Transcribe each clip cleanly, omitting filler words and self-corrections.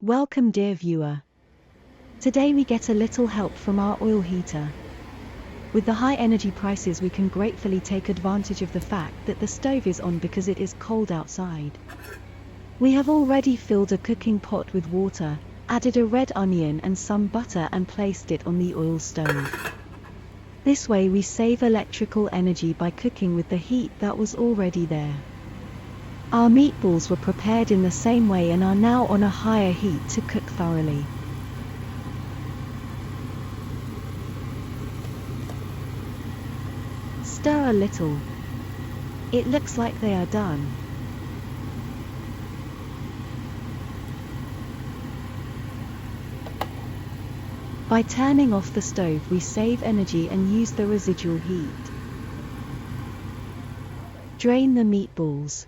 Welcome, dear viewer. Today we get a little help from our oil heater. With the high energy prices, we can gratefully take advantage of the fact that the stove is on because it is cold outside. We have already filled a cooking pot with water, added a red onion and some butter and placed it on the oil stove. This way we save electrical energy by cooking with the heat that was already there. Our meatballs were prepared in the same way and are now on a higher heat to cook thoroughly. Stir a little. It looks like they are done. By turning off the stove, we save energy and use the residual heat. Drain the meatballs.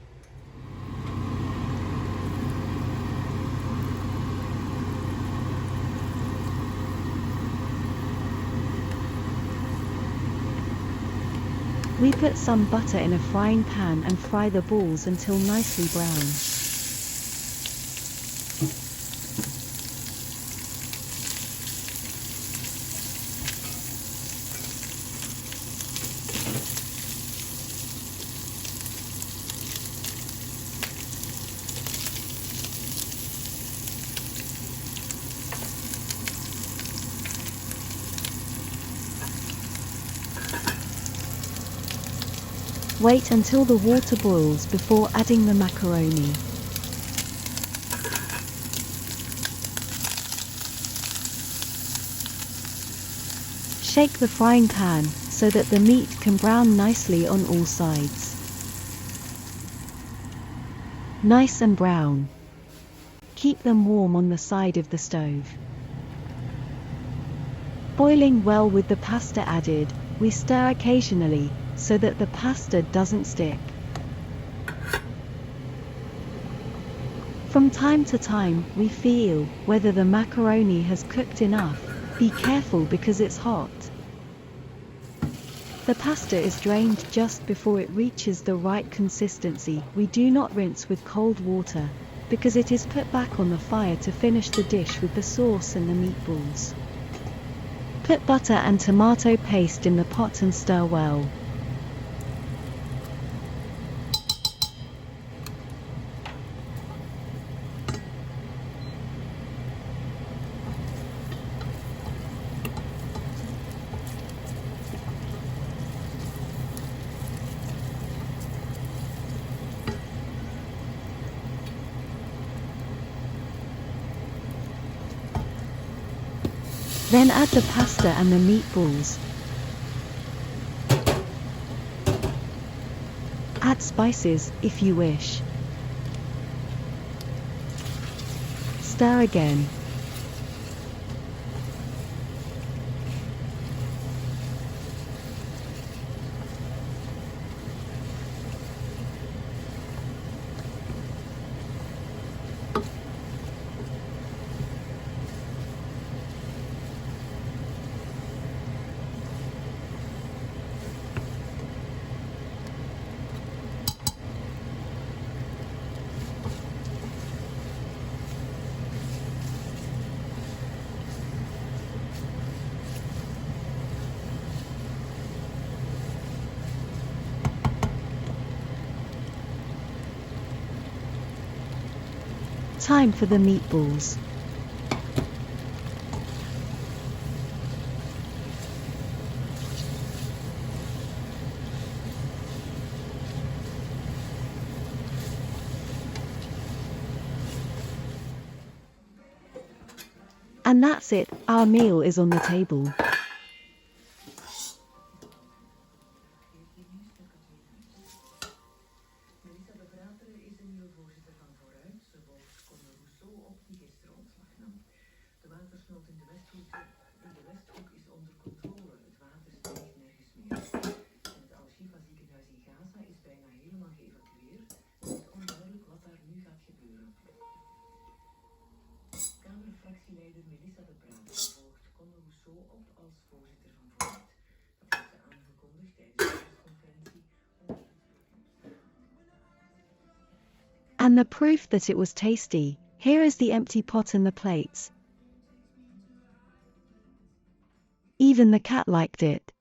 We put some butter in a frying pan and fry the balls until nicely brown. Wait until the water boils before adding the macaroni. Shake the frying pan so that the meat can brown nicely on all sides. Nice and brown. Keep them warm on the side of the stove. Boiling well with the pasta added, we stir occasionally so that the pasta doesn't stick. From time to time, we feel whether the macaroni has cooked enough. Be careful because it's hot. The pasta is drained just before it reaches the right consistency. We do not rinse with cold water because it is put back on the fire to finish the dish with the sauce and the meatballs. Put butter and tomato paste in the pot and stir well. Then add the pasta and the meatballs. Add spices if you wish. Stir again. Time for the meatballs. And that's it, our meal is on the table. And the proof that it was tasty, Here is the empty pot and the plates. Even the cat liked it.